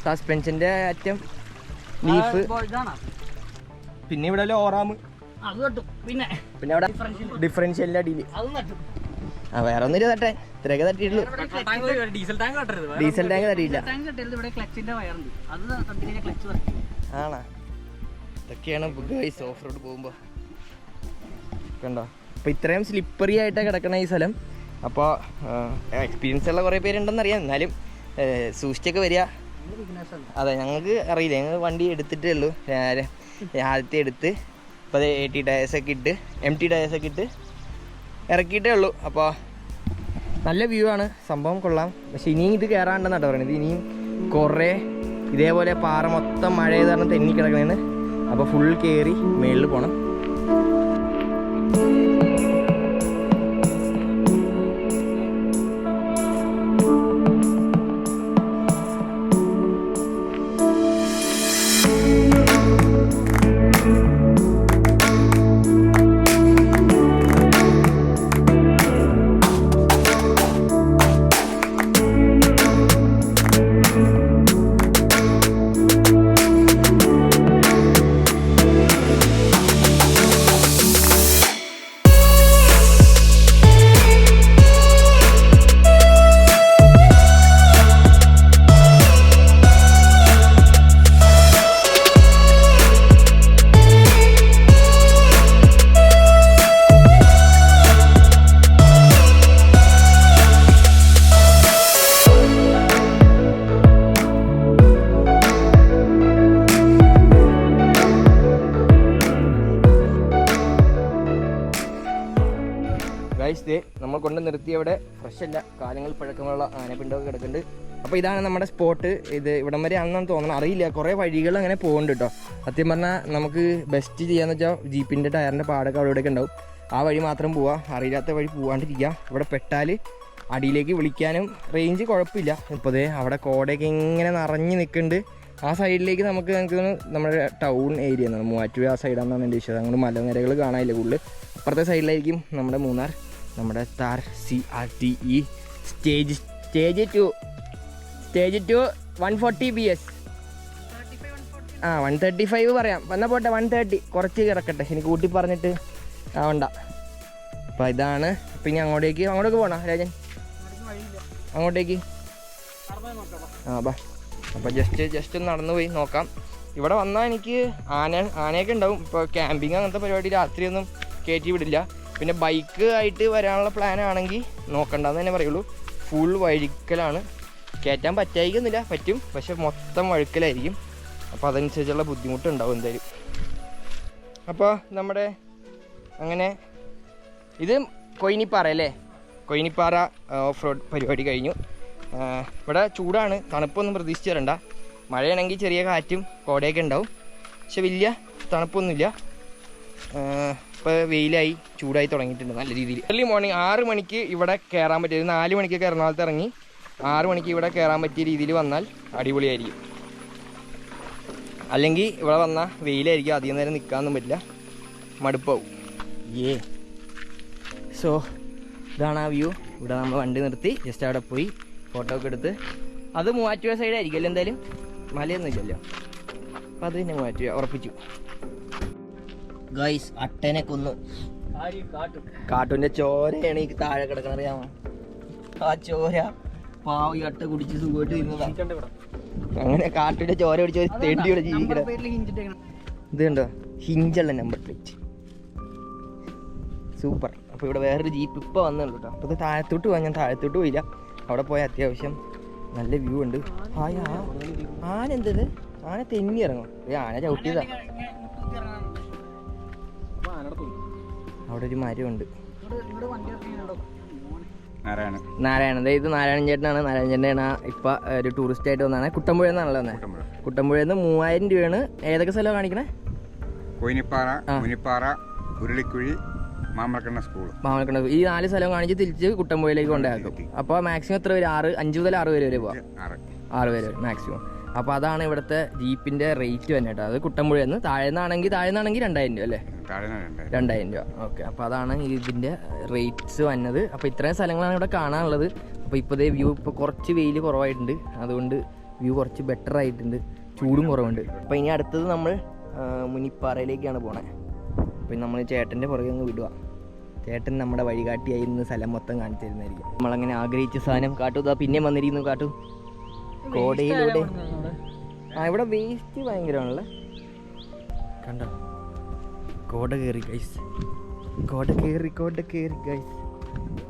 സസ്പെൻഷന്റെ അറ്റം ലീഫ്. പിന്നെ ഇവിടെ ഓറാമ്. പിന്നെ അവിടെ ഡിഫറൻഷ്യലിന്റെ അടിയില്. ആ വേറെ ഒന്നും തട്ടെ. ഇത്രയൊക്കെ തട്ടിയിട്ടുള്ളൂ. Diesel tank തട്ടിയില്ല. ആണോ? ഇതൊക്കെയാണ് ഓഫ് റോഡ് പോകുമ്പോ കണ്ടോ. അപ്പോൾ ഇത്രയും സ്ലിപ്പറി ആയിട്ടാണ് കിടക്കണ ഈ സ്ഥലം. അപ്പോൾ എക്സ്പീരിയൻസ് ഉള്ള കുറേ പേരുണ്ടെന്നറിയാം. എന്നാലും സൂക്ഷിച്ചൊക്കെ വരിക. അതെ ഞങ്ങൾക്ക് അറിയില്ല. ഞങ്ങൾ വണ്ടി എടുത്തിട്ടേ ഉള്ളൂ. ആദ്യത്തെ എടുത്ത് ഇപ്പോൾ അത് എം ടി ടയേഴ്സൊക്കെ ഇട്ട് ഇറക്കിയിട്ടേ ഉള്ളൂ. അപ്പോൾ നല്ല വ്യൂ ആണ്. സംഭവം കൊള്ളാം. പക്ഷെ ഇനിയും ഇത് കയറാണ്ടെന്നാണ് പറയുന്നത്. ഇനിയും കുറേ ഇതേപോലെ പാറ മൊത്തം മഴ ചെയ്ത് കാരണം തെന്നി കിടക്കണേന്ന്. അപ്പോൾ ഫുൾ കയറി മേളിൽ പോകണം. നമ്മൾ കൊണ്ട് നിർത്തിയ അവിടെ ഫ്രഷ് അല്ല, കാലങ്ങൾ പഴക്കമുള്ള ആനപ്പിണ്ടൊക്കെ കിടക്കുന്നുണ്ട്. അപ്പോൾ ഇതാണ് നമ്മുടെ സ്പോട്ട്. ഇത് ഇവിടം വരെ ആണെന്നാണ് തോന്നുന്നത്, അറിയില്ല. കുറേ വഴികൾ അങ്ങനെ പോകുന്നുണ്ട് കേട്ടോ. സത്യം പറഞ്ഞാൽ നമുക്ക് ബെസ്റ്റ് ചെയ്യാന്ന് വെച്ചാൽ ജീപ്പിൻ്റെ ടയറിൻ്റെ പാടൊക്കെ അവിടെ ഇവിടെയൊക്കെ ഉണ്ടാവും. ആ വഴി മാത്രം പോവുക, അറിയാത്ത വഴി പോകാണ്ടിരിക്കുക. ഇവിടെ പെട്ടാൽ അടിയിലേക്ക് വിളിക്കാനും റേഞ്ച് കുഴപ്പമില്ല. ഇപ്പോൾ അവിടെ കോടയൊക്കെ ഇങ്ങനെ നിറഞ്ഞ് നിൽക്കുന്നുണ്ട്. ആ സൈഡിലേക്ക് നമുക്ക് നമ്മുടെ ടൗൺ ഏരിയ എന്നാണ് മൂവാറ്റുപുഴ ആ സൈഡാണെന്നാണ് എൻ്റെ വിശ്വാസം. അങ്ങോട്ട് മലനിരകൾ കാണാനില്ല കൂടുതൽ. അപ്പുറത്തെ സൈഡിലായിരിക്കും നമ്മുടെ മൂന്നാർ, നമ്മുടെ താർ CRTE സ്റ്റേജ് 2 140 PS. 135 പറയാം. വന്നാൽ പോട്ടെ 130 കുറച്ച് കിടക്കട്ടെ, എനിക്ക് കൂട്ടി പറഞ്ഞിട്ട് ആവണ്ട. അപ്പോൾ ഇതാണ്. പിന്നെ അങ്ങോട്ടേക്ക് പോകണം രാജൻ, അങ്ങോട്ടേക്ക് ബാ. അപ്പോൾ ജസ്റ്റ് ഒന്ന് നടന്നു പോയി നോക്കാം. ഇവിടെ വന്നാൽ എനിക്ക് ആനയൊക്കെ ഉണ്ടാവും. ഇപ്പോൾ ക്യാമ്പിങ് അങ്ങനത്തെ പരിപാടി രാത്രിയൊന്നും കയറ്റി വിടില്ല. പിന്നെ ബൈക്ക് ആയിട്ട് വരാനുള്ള പ്ലാനാണെങ്കിൽ നോക്കണ്ടെന്ന് തന്നെ പറയുള്ളൂ. ഫുൾ വഴുക്കലാണ്, കയറ്റാൻ പറ്റായിരിക്കുന്നില്ല, പറ്റും, പക്ഷെ മൊത്തം വഴുക്കലായിരിക്കും. അപ്പോൾ അതനുസരിച്ചുള്ള ബുദ്ധിമുട്ടുണ്ടാവും എന്തായാലും. അപ്പോൾ നമ്മുടെ അങ്ങനെ ഇത് കൊയിനിപ്പാറ അല്ലേ, കൊയിനിപ്പാറ ഓഫ് റോഡ് പരിപാടി കഴിഞ്ഞു. ഇവിടെ ചൂടാണ്, തണുപ്പൊന്നും പ്രതീക്ഷിച്ച് വരണ്ട. മഴയാണെങ്കിൽ ചെറിയ കാറ്റും കോടയൊക്കെ ഉണ്ടാവും, പക്ഷെ വലിയ തണുപ്പൊന്നുമില്ല. ഇപ്പോൾ വെയിലായി ചൂടായി തുടങ്ങിയിട്ടുണ്ട് നല്ല രീതിയിൽ. ഏർലി മോർണിംഗ് 6 മണിക്ക് ഇവിടെ കയറാൻ പറ്റിയ, 4 മണിക്കൊക്കെ എറണാകുളത്ത് ഇറങ്ങി 6 മണിക്ക് ഇവിടെ കയറാൻ പറ്റിയ രീതിയിൽ വന്നാൽ അടിപൊളിയായിരിക്കും. അല്ലെങ്കിൽ ഇവിടെ വന്നാൽ വെയിലായിരിക്കും, അധികം നേരം നിൽക്കാനൊന്നും പറ്റില്ല, മടുപ്പാവും. സോ ഇതാണ് ആ വ്യൂ. ഇവിടെ നമ്മൾ വണ്ടി നിർത്തി ജസ്റ്റ് അവിടെ പോയി ഫോട്ടോ ഒക്കെ എടുത്ത്, അത് മൂവാറ്റുപുഴ സൈഡായിരിക്കുമല്ലോ എന്തായാലും, മലയൊന്നും ഇല്ലല്ലോ. അപ്പം അത് തന്നെ മൂവാറ്റുപുഴ ഉറപ്പിച്ചു. ഗൈസ് അട്ടനെ കൊന്നു. കാട്ടുവിൻ്റെ ചോരയാണ് ഈ താഴെ കിടക്കണം, അറിയാമോ? ആ ചോര പാവി അട്ട കുടിച്ച് സുഖമായിട്ട് ഇരുന്നതാണ്. അങ്ങനെ കാട്ടിന്റെ ചോര പിടിച്ച് തെണ്ടിയോടെ ജീവിക്കണം. ഇത് കണ്ടോ, ഹിഞ്ചുള്ള നമ്പർ പ്ലേറ്റ്, സൂപ്പർ. അപ്പോൾ ഇവിടെ വേറൊരു ജീപ്പ് ഇപ്പോൾ വന്നുള്ളൂ കേട്ടോ. അപ്പോൾ ഇത് താഴത്തോട്ട് പോകാൻ, ഞാൻ താഴത്തോട്ട് പോയില്ല. അവിടെ പോയാൽ അത്യാവശ്യം നല്ല വ്യൂ ഉണ്ട്. ആന എന്തത്, ആന തെന്നി ഇറങ്ങും. ആന ചവിട്ടിയതാ. അവിടെ ഒരു മരമുണ്ട്. നാരായണൻ, ഇത് നാരായണൻ ചേട്ടനാണ്. നാരായണൻ ചേട്ടനാണ് ഇപ്പം ഒരു ടൂറിസ്റ്റ് ആയിട്ട് വന്നതാണ്. കുട്ടമ്പുഴ എന്നാണല്ലോ വന്നത്. കുട്ടമ്പുഴയിൽ നിന്ന് 3000 രൂപയാണ്. ഏതൊക്കെ സ്ഥലമാണ് കാണിക്കണേ? കൊയിനിപ്പാറ, മുനിപ്പാറ, ഉരുളിക്കുഴി, മാമലക്കണ്ണ സ്കൂൾ. ഈ 4 സ്ഥലം കാണിച്ച് തിരിച്ച് കുട്ടമ്പുഴയിലേക്ക് കൊണ്ടാക്കും. അപ്പോൾ മാക്സിമം എത്ര പേര്? 5 മുതൽ 6 പേര് വരെ പോവാം. 6 പേര് മാക്സിമം. അപ്പോൾ അതാണ് ഇവിടുത്തെ ജീപ്പിന്റെ റേറ്റ് തന്നെ കേട്ടോ. അത് കുട്ടമ്പുഴയിൽ നിന്ന് താഴ്ന്നാണെങ്കിൽ 2000 രൂപ അല്ലേ? 2000 രൂപ. ഓക്കെ, അപ്പോൾ അതാണ് ഇതിന്റെ റേറ്റ്സ് വന്നത്. അപ്പോൾ ഇത്രയും സ്ഥലങ്ങളാണ് ഇവിടെ കാണാനുള്ളത്. അപ്പോൾ ഇപ്പോഴത്തെ വ്യൂ ഇപ്പോൾ കുറച്ച് വെയിൽ കുറവായിട്ടുണ്ട്, അതുകൊണ്ട് വ്യൂ കുറച്ച് ബെറ്റർ ആയിട്ടുണ്ട്, ചൂടും കുറവുണ്ട്. അപ്പോൾ ഇനി അടുത്തത് നമ്മൾ മുനിപ്പാറയിലേക്കാണ് പോണേ. അപ്പോൾ നമ്മൾ ചേട്ടൻ്റെ പുറകെ അങ്ങ് വിടുക. ചേട്ടൻ നമ്മുടെ വഴികാട്ടിയായി ഇന്ന് സ്ഥലം മൊത്തം കാണിച്ചു തരുന്നതായിരിക്കും. നമ്മളങ്ങനെ ആഗ്രഹിച്ച സാധനം കാട്ടു ഇതാ പിന്നെ വന്നിരിക്കുന്നു. കാട്ടു കോടയിലൂടെ. ഇവിടെ വേസ്റ്റ് ഭയങ്കരമാണല്ലേ, കണ്ടോ? കോട കയറി ഗൈസ്, കോട കയറി ഗൈസ്,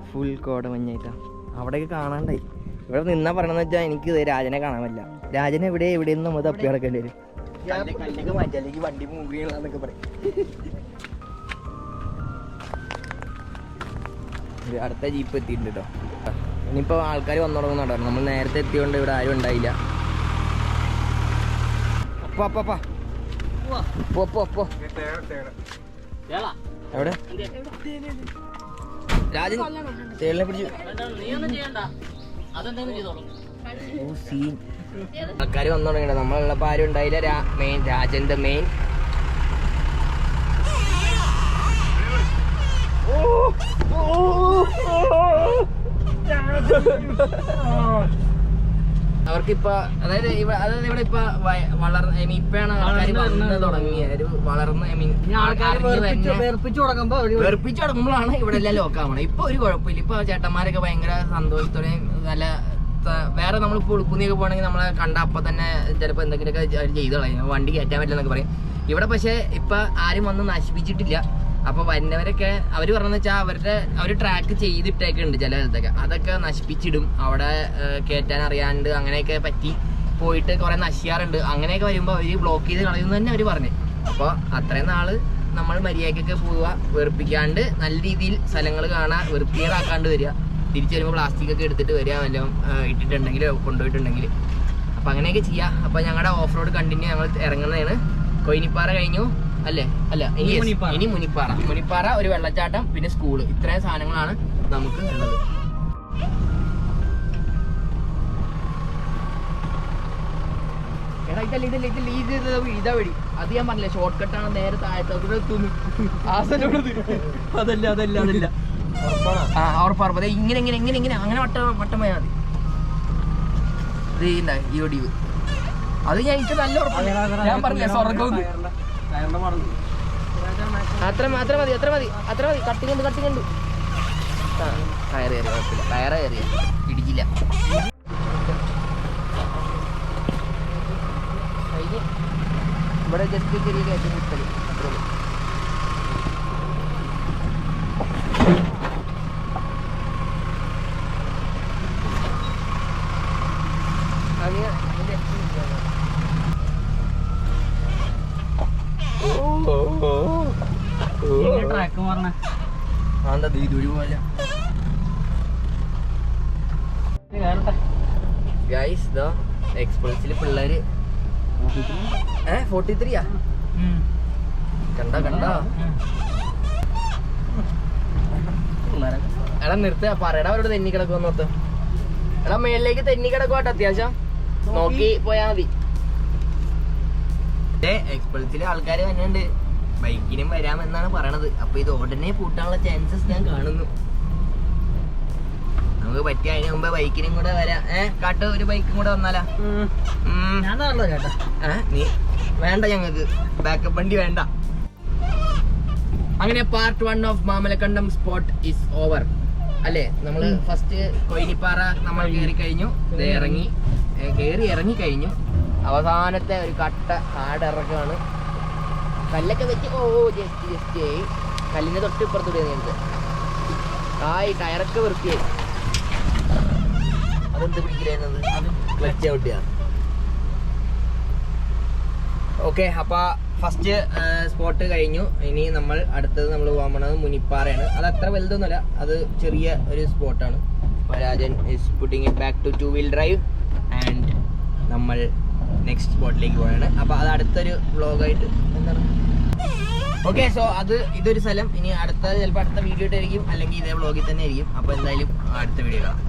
ഫുൾ കോട മഞ്ഞായിട്ടാ. അവിടെയൊക്കെ കാണാണ്ടായി. ഇവിടെ നിന്നാ പറയണമെന്ന് വെച്ചാൽ എനിക്ക് രാജനെ കാണാൻ പറ്റില്ല. രാജനെ എവിടെയെന്ന് നമ്മൾ തപ്പി കിടക്കേണ്ടി വരും. കല്ലൊക്കെ മാറ്റി, അല്ലെങ്കിൽ വണ്ടി മൂവ് ചെയ്യണമെന്നൊക്കെ പറയും. അടുത്ത ജീപ്പ് എത്തിയിട്ടുണ്ട് കേട്ടോ. ഇനിയിപ്പോൾ ആൾക്കാർ വന്നു തുടങ്ങുന്നുണ്ടോ. നമ്മൾ നേരത്തെ എത്തിയോണ്ട് ഇവിടെ ആരും ഉണ്ടായില്ല. എവിടെ രാജൻ തേളിനെ പിടിച്ചു. ആൾക്കാർ വന്നു തുടങ്ങിട്ടോ. നമ്മളുള്ളപ്പോൾ ആരും ഉണ്ടായില്ല. രാജന്റെ മെയിൻ അവർക്കിപ്പോ അതായത് ഇവിടെ ഇപ്പൊ വളർന്ന് ഇപ്പഴാണ് ആൾക്കാർ വന്ന് തുടങ്ങിയ ഒരു വളർന്ന് വെറുപ്പിച്ചു തുടങ്ങുമ്പോഴാണ് ഇവിടെ എല്ലാം ലോക്കാവണം. ഇപ്പൊ ഒരു കുഴപ്പമില്ല. ഇപ്പൊ ചേട്ടന്മാരൊക്കെ ഭയങ്കര സന്തോഷത്തോടെ നല്ല വേറെ നമ്മളിപ്പോ ഉളുക്കുന്നിയൊക്കെ പോകണമെങ്കിൽ നമ്മളെ കണ്ട അപ്പൊ തന്നെ ചിലപ്പോ എന്തെങ്കിലുമൊക്കെ ചെയ്ത് കളയും, വണ്ടി കയറ്റാൻ പറ്റില്ലെന്നൊക്കെ പറയും. ഇവിടെ പക്ഷെ ഇപ്പൊ ആരും വന്ന് നശിപ്പിച്ചിട്ടില്ല. അപ്പൊ വരുന്നവരൊക്കെ അവര് പറഞ്ഞെന്ന് വെച്ചാൽ അവര് ട്രാക്ക് ചെയ്തിട്ടേക്കുണ്ട് ചില സ്ഥലത്തൊക്കെ, അതൊക്കെ നശിപ്പിച്ചിടും. അവിടെ കയറ്റാൻ അറിയാണ്ട് അങ്ങനെയൊക്കെ പറ്റി പോയിട്ട് കുറെ നശിക്കാറുണ്ട്. അങ്ങനെയൊക്കെ വരുമ്പോൾ അവര് ബ്ലോക്ക് ചെയ്ത് കളയുന്നു തന്നെ അവര് പറഞ്ഞു. അപ്പോൾ അത്രയും നാള് നമ്മൾ മര്യാദക്കൊക്കെ പോവുക, വെറുപ്പിക്കാണ്ട് നല്ല രീതിയിൽ സ്ഥലങ്ങൾ കാണാൻ, വൃത്തികേടാക്കാണ്ട് വരിക. തിരിച്ചു വരുമ്പോൾ പ്ലാസ്റ്റിക് ഒക്കെ എടുത്തിട്ട് വരിക, വല്ലതും ഇട്ടിട്ടുണ്ടെങ്കിൽ കൊണ്ടുപോയിട്ടുണ്ടെങ്കിൽ. അപ്പം അങ്ങനെയൊക്കെ ചെയ്യാം. അപ്പം ഞങ്ങളുടെ ഓഫ് റോഡ് കണ്ടിന്യൂ ഞങ്ങൾ ഇറങ്ങുന്നതാണ്. കൊയിനിപ്പാറ കഴിഞ്ഞു അല്ലേ? അല്ല, ഇനി മുനിപ്പാറ ഒരു വെള്ളച്ചാട്ടം, പിന്നെ സ്കൂള്. ഇത്രയും സാധനങ്ങളാണ് നമുക്ക് ഉള്ളത്. എടാ ഇതാ വഴി. അത് ഞാൻ പറഞ്ഞില്ല, ഷോർട്ട് കട്ടാണ്, നേരെ താഴത്തോട്ട് എത്തുന്നു. ആ സ്ഥലം അതല്ല. ആ ഉറപ്പാണ്. ഇങ്ങനെ അങ്ങനെ വട്ടം പോയാൽ മതി. ഇത് ഈ ഒടിവ് അത് ഞാൻ എനിക്ക് നല്ല ഉറപ്പാണ്. ഞാൻ പറഞ്ഞില്ല സ്വർഗം. അത്ര മതി. കട്ടിങ്ങുണ്ട്. ആ കയറി കുഴപ്പമില്ല. കയറിയ ഇടിക്കില്ല. ഇവിടെ ജസ്റ്റ് ചെറിയ കയറ്റം കിട്ടല് അത്രേ ഉള്ളൂ. ട്രാക്ക് പറഞ്ഞ എന്താ ദൂരി പോലെ ഗൈസ്. ഇതാ എക്സ്പ്രസില് പിള്ളേര് 43 കണ്ട എടാ നിർത്ത പറയടാ അവരോട് തെന്നി കിടക്കുമെന്ന് ഓർത്ത്. എടാ മേളിലേക്ക് തെന്നി കിടക്കുവാട്ടോ, അത്യാവശ്യം നോക്കി പോയാ മതി. എക്സ്പ്രസിലെ ആൾക്കാർ വന്നുണ്ട്, ബൈക്കിനും വരാമെന്നാണ് പറയണത്. അപ്പൊ ഇത് ഉടനെ പൂട്ടാനുള്ള ചാൻസസ് ഞാൻ കാണുന്നു. നമുക്ക് പറ്റിയ അതിന് മുമ്പ് ബൈക്കിനും കൂടെ വരാം. കാട്ട് ഒരു ബൈക്കും കൂടെ വന്നാലാ? നീ വേണ്ട, ഞങ്ങൾക്ക് ബാക്കപ്പ് വണ്ടി വേണ്ട. അങ്ങനെ part 1 of Mamalakandam spot is over അല്ലേ. നമ്മള് ഫസ്റ്റ് കൊയിനിപ്പാറ നമ്മൾ കയറി കഴിഞ്ഞു, ഇറങ്ങി കഴിഞ്ഞു. അവസാനത്തെ ഒരു കട്ട ആടിറക്കാണ്. കല്ലൊക്കെ വെച്ച് ജസ്റ്റ് കല്ലിന്റെ തൊട്ട് ഇപ്പുറത്തൂടെ നീണ്ടത് ടയറൊക്കെ വൃത്തിയായി. അതെന്ത് പിടിക്കലേന്നത്? ക്ലച്ച് ഔട്ടിയാണ്. ഓക്കെ, അപ്പൊ ഫസ്റ്റ് സ്പോട്ട് കഴിഞ്ഞു. ഇനി നമ്മൾ അടുത്തത് നമ്മൾ പോകാൻ പോണത് മുനിപ്പാറയാണ്. അത് അത്ര വലുതൊന്നുമല്ല, അത് ചെറിയ ഒരു സ്പോട്ടാണ്. Rajan is putting it back to 2-wheel drive and നമ്മൾ നെക്സ്റ്റ് സ്പോട്ടിലേക്ക് പോവാണ്. അപ്പൊ അത് അടുത്തൊരു വ്ളോഗായിട്ട് എന്താണ്. ഓക്കെ, സോ ഇതൊരു സ്ഥലം. ഇനി ചിലപ്പോൾ അടുത്ത വീഡിയോ ആയിരിക്കും, അല്ലെങ്കിൽ ഇതേ വ്ളോഗിൽ തന്നെ ആയിരിക്കും. അപ്പൊ എന്തായാലും അടുത്ത വീഡിയോ കാണാം.